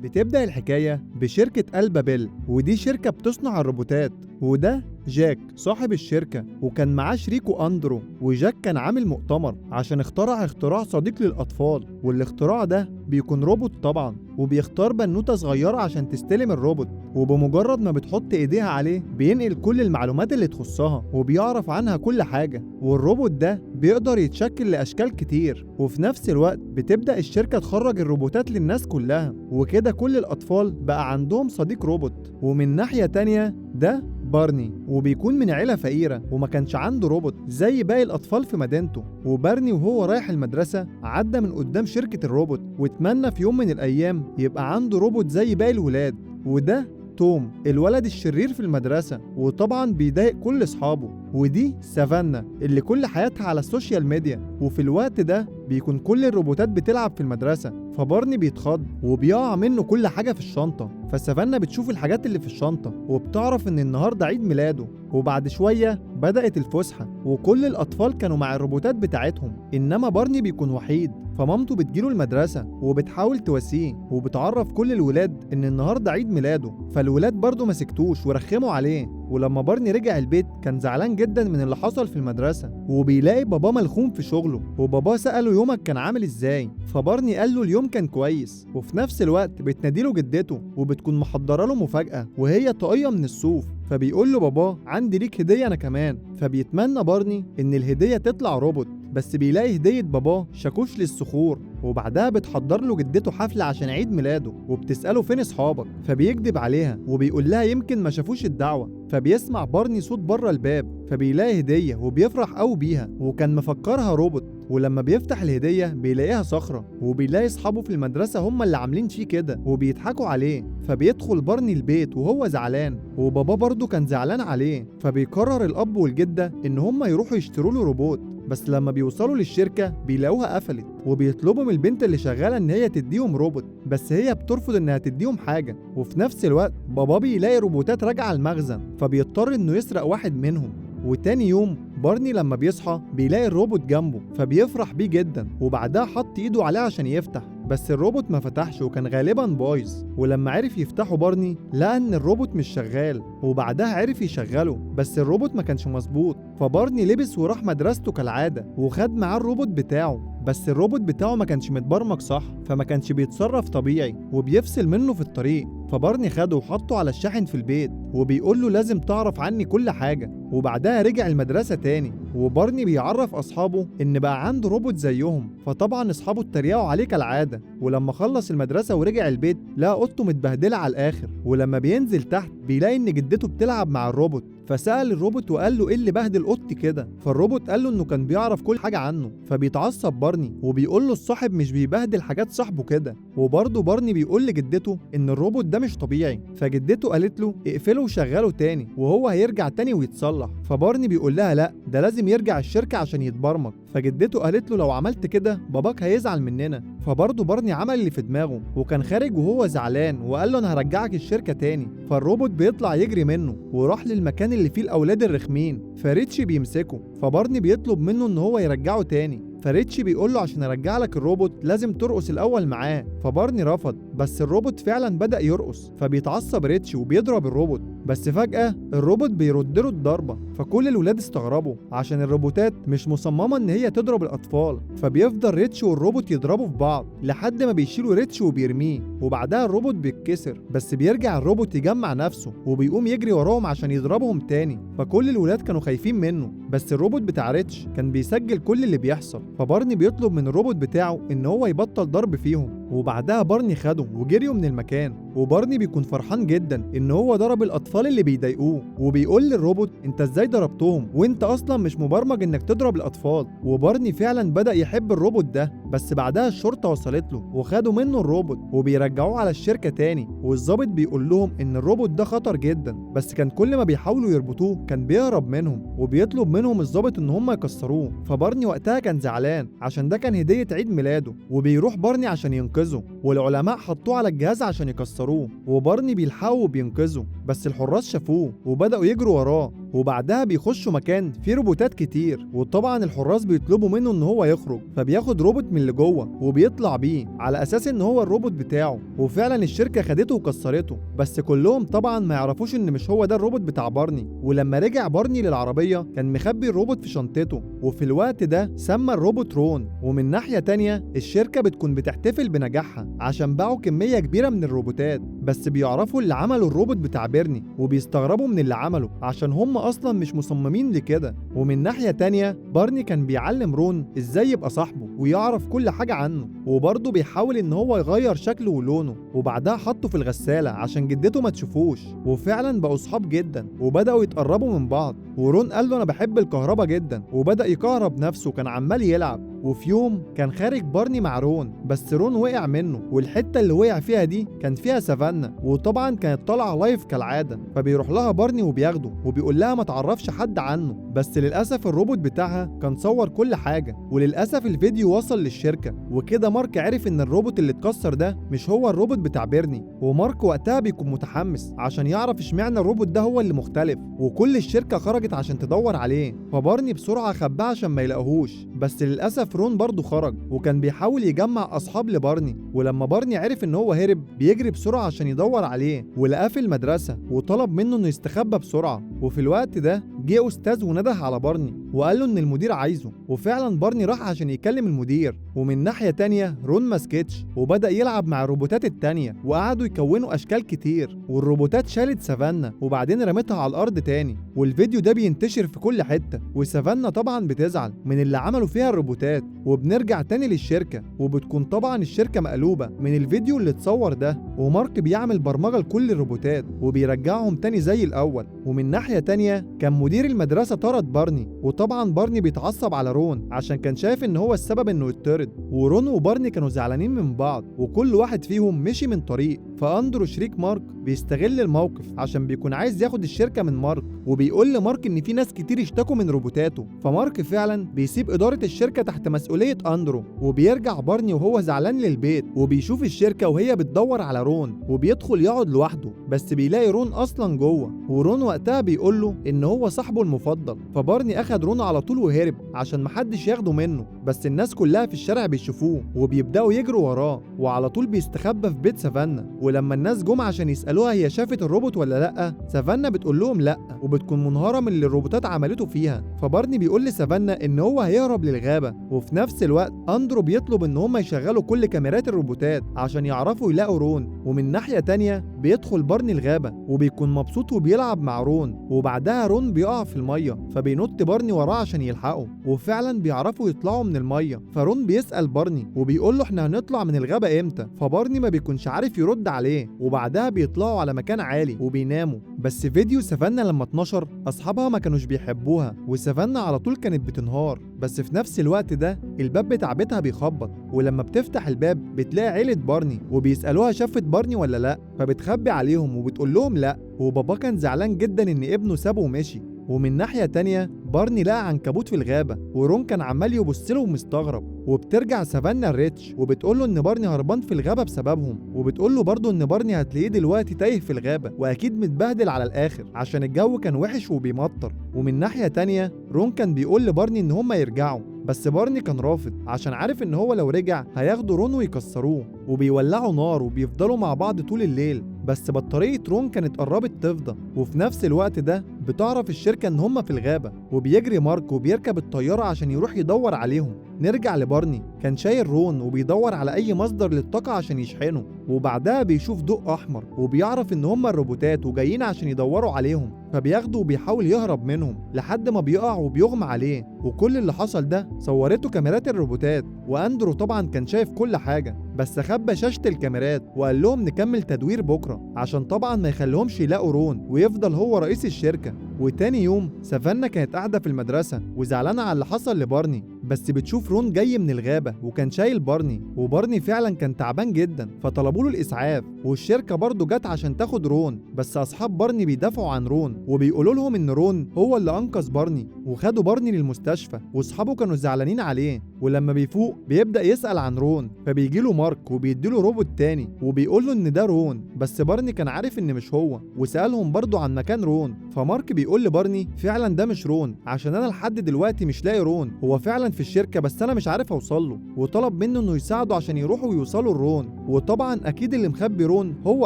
بتبدأ الحكاية بشركة ألبابيل، ودي شركة بتصنع الروبوتات. وده جاك صاحب الشركة، وكان معاه شريكه أندرو. وجاك كان عامل مؤتمر عشان اخترع اختراع صديق للأطفال، والاختراع ده بيكون روبوت طبعا، وبيختار بنوتة صغيرة عشان تستلم الروبوت، وبمجرد ما بتحط ايديها عليه بينقل كل المعلومات اللي تخصها وبيعرف عنها كل حاجة. والروبوت ده بيقدر يتشكل لأشكال كتير، وفي نفس الوقت بتبدأ الشركة تخرج الروبوتات للناس كلها، وكده كل الأطفال بقى عندهم صديق روبوت. ومن ناحية تانية ده بارني، وبيكون من عيلة فقيرة وما كانش عنده روبوت زي باقي الأطفال في مدينته. وبارني وهو رايح المدرسة عدى من قدام شركة الروبوت، واتمنى في يوم من الأيام يبقى عنده روبوت زي باقي الولاد. وده توم الولد الشرير في المدرسة، وطبعا بيضايق كل أصحابه. ودي سافانا اللي كل حياتها على السوشيال ميديا، وفي الوقت ده بيكون كل الروبوتات بتلعب في المدرسة، فبارني بيتخض وبيقع منه كل حاجة في الشنطة. فسافانا بتشوف الحاجات اللي في الشنطة وبتعرف ان النهاردة عيد ميلاده. وبعد شوية بدأت الفسحة، وكل الأطفال كانوا مع الروبوتات بتاعتهم، إنما بارني بيكون وحيد. فمامته بتجيله المدرسة وبتحاول تواسيه، وبتعرف كل الولاد إن النهاردة عيد ميلاده. فالولاد برضه ما سكتوش ورخموا عليه. ولما بارني رجع البيت كان زعلان جدا من اللي حصل في المدرسة، وبيلاقي باباه ملخوم في شغله. وباباه سأله يومك كان عامل ازاي، فبارني قال له اليوم كان كويس. وفي نفس الوقت بتناديله جدته وبتكون محضره له مفاجأة، وهي طاقية من الصوف. فبيقول له باباه عندي ليك هدية أنا كمان. فبيتمنى بارني إن الهدية تطلع روبوت، بس بيلاقي هدية باباه شاكوش للصخور. وبعدها بتحضر له جدته حفلة عشان عيد ميلاده، وبتسأله فين اصحابك، فبيكذب عليها وبيقول لها يمكن ما شافوش الدعوة. فبيسمع بارني صوت بره الباب، فبيلاقي هدية وبيفرح قوي بيها، وكان مفكرها روبوت. ولما بيفتح الهدية بيلاقيها صخرة، وبيلاقي اصحابه في المدرسة هم اللي عاملين فيه كده وبيضحكوا عليه. فبيدخل بارني البيت وهو زعلان، وبابا برضه كان زعلان عليه. فبيقرر الأب والجدة إن هم يروحوا يشتروا له روبوت، بس لما بيوصلوا للشركة بيلاقوها قفلت، وبيطلبوا من البنت اللي شغالة إن هي تديهم روبوت، بس هي بترفض إنها تديهم حاجة. وفي نفس الوقت بابا بيلاقي روبوتات راجعة المخزن، فبيضطر إنه يسرق واحد منهم. وتاني يوم بارني لما بيصحى بيلاقي الروبوت جنبه، فبيفرح بيه جدا، وبعدها حط ايده عليه عشان يفتح، بس الروبوت ما فتحش وكان غالبا بايظ. ولما عرف يفتحه بارني لقى ان الروبوت مش شغال، وبعدها عرف يشغله بس الروبوت ما كانش مظبوط. فبارني لبس وراح مدرسته كالعادة، وخد معاه الروبوت بتاعه، بس الروبوت بتاعه ما كانش متبرمج صح، فما كانش بيتصرف طبيعي وبيفصل منه في الطريق. فبارني خده وحطه على الشاحن في البيت، وبيقول له لازم تعرف عني كل حاجة. وبعدها رجع المدرسة تاني، وبارني بيعرف أصحابه إن بقى عنده روبوت زيهم. فطبعا أصحابه اتريقوا عليه كالعادة. ولما خلص المدرسة ورجع البيت لقى أوضته متبهدلة على الآخر. ولما بينزل تحت بيلاقي إن جدته بتلعب مع الروبوت، فسأل الروبوت وقال له ايه اللي بهدل اوضتي كده. فالروبوت قال له انه كان بيعرف كل حاجه عنه. فبيتعصب بارني وبيقول له الصاحب مش بيبهدل حاجات صاحبه كده. وبرضه بارني بيقول لجدته ان الروبوت ده مش طبيعي، فجدته قالت له اقفله وشغله تاني وهو هيرجع تاني ويتصلح. فبارني بيقول لها لا، ده لازم يرجع الشركه عشان يتبرمج. فجدته قالت له لو عملت كده باباك هيزعل مننا. فبرضه بارني عمل اللي في دماغه وكان خارج وهو زعلان، وقال له انا هرجعك الشركه تاني. فالروبوت بيطلع يجري منه وراح للمكان اللي فيه الاولاد الرخمين، فريتشي بيمسكه. فبارني بيطلب منه ان هو يرجعه تاني، فريتشي بيقول له عشان ارجع لك الروبوت لازم ترقص الاول معاه. فبارني رفض، بس الروبوت فعلا بدأ يرقص. فبيتعصب ريتشي وبيضرب الروبوت، بس فجأة الروبوت بيرد له الضربة. فكل الولاد استغربوا عشان الروبوتات مش مصممة ان هي تضرب الاطفال. فبيفضل ريتشي والروبوت يضربوا في بعض لحد ما بيشيلوا ريتشي وبيرميه، وبعدها الروبوت بيتكسر. بس بيرجع الروبوت يجمع نفسه وبيقوم يجري وراهم عشان يضربهم تاني. فكل الولاد كانوا خايفين منه، بس الروبوت بتاع ريتش كان بيسجل كل اللي بيحصل. فبارني بيطلب من الروبوت بتاعه ان هو يبطل ضرب فيهم، وبعدها بارني خده وجريوا من المكان. وبارني بيكون فرحان جدا ان هو ضرب الاطفال اللي بيضايقوه، وبيقول للروبوت انت ازاي ضربتهم وانت اصلا مش مبرمج انك تضرب الاطفال. وبارني فعلا بدأ يحب الروبوت ده، بس بعدها الشرطة وصلت له وخدوا منه الروبوت وبيرجعوه على الشركة تاني. والظابط بيقول لهم ان الروبوت ده خطر جدا، بس كان كل ما بيحاولوا يربطوه كان بيهرب منهم، وبيطلب منهم الظابط ان هم يكسروه. فبارني وقتها كان زعلان عشان ده كان هدية عيد ميلاده، وبيروح بارني عشان ينقذه. والعلماء حطوه على الجهاز عشان يكسروه، وبارني بيلحقه وبينقذه، بس الحراس شافوه وبدأوا يجروا وراه، وبعدها بيخشوا مكان فيه روبوتات كتير، وطبعا الحراس بيطلبوا منه ان هو يخرج، فبياخد روبوت من اللي جوه وبيطلع بيه على اساس ان هو الروبوت بتاعه، وفعلا الشركه خدته وكسرته، بس كلهم طبعا ما يعرفوش ان مش هو ده الروبوت بتاع بارني. ولما رجع بارني للعربيه كان مخبي الروبوت في شنطته، وفي الوقت ده سمى الروبوت رون. ومن ناحيه تانية الشركه بتكون بتحتفل بنجاحها عشان باعوا كميه كبيره من الروبوتات، بس بيعرفوا اللي عملوا الروبوت بتاع بيرني وبيستغربوا من اللي عمله عشان هم اصلا مش مصممين لكده. ومن ناحيه تانية بارني كان بيعلم رون ازاي يبقى صاحبه ويعرف كل حاجه عنه، وبرضه بيحاول ان هو يغير شكله ولونه، وبعدها حطه في الغساله عشان جدته ما تشوفوش، وفعلا بقوا صحاب جدا وبداوا يتقربوا من بعض. ورون قال له انا بحب الكهرباء جدا، وبدا يكهرب نفسه، كان عمال يلعب. وفي يوم كان خارج بارني مع رون، بس رون وقع منه، والحته اللي وقع فيها دي كان فيها سافانا، وطبعا كانت طالعه لايف كالعاده، فبيروح لها بارني وبياخده وبيقول لها ما تعرفش حد عنه. بس للاسف الروبوت بتاعها كان صور كل حاجه، وللاسف الفيديو وصل للشركه، وكده مارك عرف ان الروبوت اللي اتكسر ده مش هو الروبوت بتاع بيرني. ومارك وقتها بيكون متحمس عشان يعرف اشمعنى الروبوت ده هو اللي مختلف، وكل الشركه خرجت عشان تدور عليه، فبارني بسرعه خباه عشان ما يلاقوهوش. بس للاسف رون برضه خرج وكان بيحاول يجمع اصحاب لبارني، ولما بارني عرف ان هو هرب بيجري بسرعه عشان يدور عليه، ولقاه في المدرسه وطلب منه انه يستخبى بسرعه. وفي الوقت ده جه استاذ ونده على بارني وقال له ان المدير عايزه، وفعلا بارني راح عشان يكلم المدير. ومن ناحيه تانية رون ما سكتش وبدا يلعب مع الروبوتات التانية، وقعدوا يكونوا اشكال كتير، والروبوتات شالت سافانا وبعدين رمتها على الارض تاني، والفيديو ده بينتشر في كل حته، وسافانا طبعا بتزعل من اللي عملوا فيها الروبوتات. وبنرجع تاني للشركه، وبتكون طبعا الشركه مقلوبه من الفيديو اللي اتصور ده، ومارك بيعمل برمجه لكل الروبوتات وبيرجعهم تاني زي الاول. ومن ناحيه تانية كان مدير المدرسه طرد بارني، وطبعا بارني بيتعصب على رون عشان كان شايف ان هو السبب انه يطرد، ورون وبارني كانوا زعلانين من بعض وكل واحد فيهم مشي من طريق. فاندرو شريك مارك بيستغل الموقف عشان بيكون عايز ياخد الشركه من مارك، وبيقول لمارك ان في ناس كتير اشتكوا من روبوتاته، فمارك فعلا بيسيب اداره الشركه تحت مسؤوليه اندرو، وبيرجع بارني وهو زعلان للبيت، وبيشوف الشركه وهي بتدور على رون، وبيدخل يقعد لوحده، بس بيلاقي رون اصلا جوه، ورون وقتها بيقول له ان هو صاحبه المفضل. فبارني اخد رون على طول وهرب عشان محدش ياخده منه، بس الناس كلها في الشارع بيشوفوه وبيبداوا يجروا وراه، وعلى طول بيستخبى في بيت سافانا. ولما الناس جم عشان يسالوها هي شافت الروبوت ولا لا، سافانا بتقول لهم لا، وبتكون منهاره من اللي الروبوتات عملته فيها. فبارني بيقول لسافانا ان هو هيهرب للغابه، وفي نفس الوقت اندرو بيطلب ان هم يشغلوا كل كاميرات الروبوتات عشان يعرفوا يلاقوا رون. ومن ناحيه تانية بيدخل بارني الغابه وبيكون مبسوط وبيلعب مع رون، وبعدها رون بيقع في الميه، فبينط بارني وراه عشان يلحقه، وفعلا بيعرفوا يطلعوا من الميه. فرون بيسال بارني وبيقول له احنا هنطلع من الغابه امتى، فبارني ما بيكونش عارف يرد عليه، وبعدها بيطلعوا على مكان عالي وبيناموا. بس فيديو سافانا لما اتنشر اصحابها ما كانوش بيحبوها، وسافانا على طول كانت بتنهار. بس في نفس الوقت ده الباب بتاع بيتها بيخبط، ولما بتفتح الباب بتلاقي عيلة بارني وبيسألوها شافت بارني ولا لا، فبتخبي عليهم وبتقول لهم لا، وبابا كان زعلان جدا ان ابنه سابه ومشي. ومن ناحية تانية بارني لقى عنكبوت في الغابة، ورون كان عمال يبص له ومستغرب، وبترجع سافانا الريتش وبتقول له ان بارني هربان في الغابة بسببهم، وبتقول له برضه ان بارني هتلاقيه دلوقتي تايه في الغابة واكيد متبهدل على الاخر عشان الجو كان وحش وبيمطر. ومن ناحية تانية رون كان بيقول لبارني ان هما يرجعوا، بس بارني كان رافض عشان عارف ان هو لو رجع هياخدوا رون ويكسروه، وبيولعوا نار وبيفضلوا مع بعض طول الليل. بس بطارية رون كانت قربت تفضى، وفي نفس الوقت ده بتعرف الشركة ان هما في الغابة، وبيجري مارك وبيركب الطيارة عشان يروح يدور عليهم. نرجع لبارني كان شايل رون وبيدور على اي مصدر للطاقة عشان يشحنه، وبعدها بيشوف ضوء احمر وبيعرف ان هما الروبوتات وجايين عشان يدوروا عليهم، فبياخده وبيحاول يهرب منهم لحد ما بيقع وبيغمى عليه. وكل اللي حصل ده صورته كاميرات الروبوتات، واندرو طبعا كان شايف كل حاجة، بس خبى شاشة الكاميرات وقال لهم نكمل تدوير بكرة عشان طبعا ما يخليهمش يلاقوا رون ويفضل هو رئيس الشركة. وتاني يوم سافانا كانت قاعدة في المدرسة وزعلانة على اللي حصل لبارني، بس بتشوف رون جاي من الغابة وكان شايل بارني، وبارني فعلا كان تعبان جدا، فطلبوا له الإسعاف، والشركة برضه جت عشان تاخد رون، بس أصحاب بارني بيدافعوا عن رون وبيقولوا لهم إن رون هو اللي أنقذ بارني، وخدوا بارني للمستشفى، واصحابه كانوا زعلانين عليه. ولما بيفوق بيبدأ يسأل عن رون، فبيجيله مارك وبيديله روبوت تاني وبيقول له ان ده رون، بس بارني كان عارف ان مش هو، وسألهم برضه عن مكان رون. فمارك بيقول لبارني فعلا ده مش رون، عشان انا لحد دلوقتي مش لاقي رون، هو فعلا في الشركة بس انا مش عارف اوصل له. وطلب منه انه يساعده عشان يروحوا ويوصلوا لرون. وطبعا اكيد اللي مخبي رون هو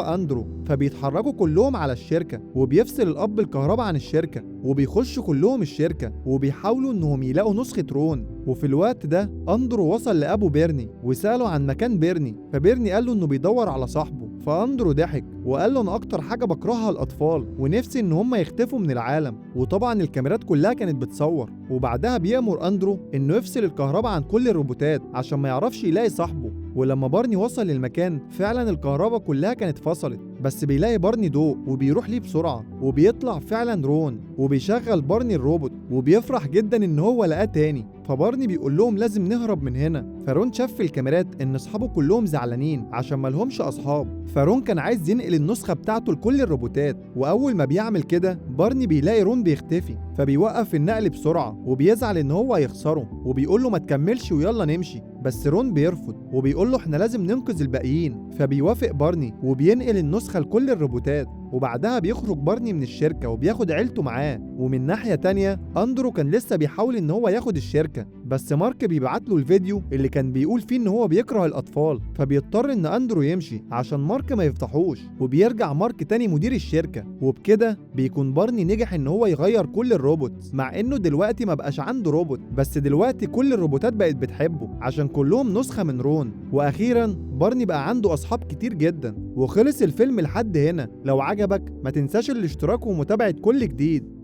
اندرو. فبيتحركوا كلهم على الشركة، وبيفصل الاب الكهرباء عن الشركة، وبيخشوا كلهم الشركة وبيحاولوا انهم يلاقوا نسخة رون. وفي الوقت ده اندرو وصل لابو بيرني وسأله عن مكان بيرني، فبيرني قال له انه بيدور على صاحبه. فاندرو ضحك وقال له انا اكتر حاجه بكرهها الاطفال، ونفسي ان هم يختفوا من العالم. وطبعا الكاميرات كلها كانت بتصور. وبعدها بيأمر اندرو انه يفصل الكهرباء عن كل الروبوتات عشان ما يعرفش يلاقي صاحبه. ولما بارني وصل للمكان فعلا الكهرباء كلها كانت فصلت، بس بيلاقي بارني ضوء وبيروح ليه بسرعه، وبيطلع فعلا رون، وبيشغل بارني الروبوت وبيفرح جدا ان هو لقاه تاني. فبارني بيقول لهم لازم نهرب من هنا. فرون شاف في الكاميرات ان اصحابه كلهم زعلانين عشان مالهمش اصحاب، فرون كان عايز ينقل النسخه بتاعته لكل الروبوتات. واول ما بيعمل كده بارني بيلاقي رون بيختفي، فبيوقف النقل بسرعه وبيزعل ان هو هيخسره، وبيقول له ما تكملش ويلا نمشي. بس رون بيرفض وبيقول له احنا لازم ننقذ الباقيين. فبيوافق بارني وبينقل النسخه لكل الروبوتات. وبعدها بيخرج بارني من الشركة وبياخد عيلته معاه. ومن ناحية تانية اندرو كان لسه بيحاول ان هو ياخد الشركة، بس مارك بيبعت له الفيديو اللي كان بيقول فيه ان هو بيكره الاطفال، فبيضطر ان اندرو يمشي عشان مارك ما يفتحوش. وبيرجع مارك تاني مدير الشركة. وبكده بيكون بارني نجح ان هو يغير كل الروبوت، مع انه دلوقتي ما بقاش عنده روبوت، بس دلوقتي كل الروبوتات بقت بتحبه عشان كلهم نسخة من رون. واخيرا بارني بقى عنده اصحاب كتير جدا. وخلص الفيلم لحد هنا. لو عجبك ما تنساش الاشتراك ومتابعة كل جديد.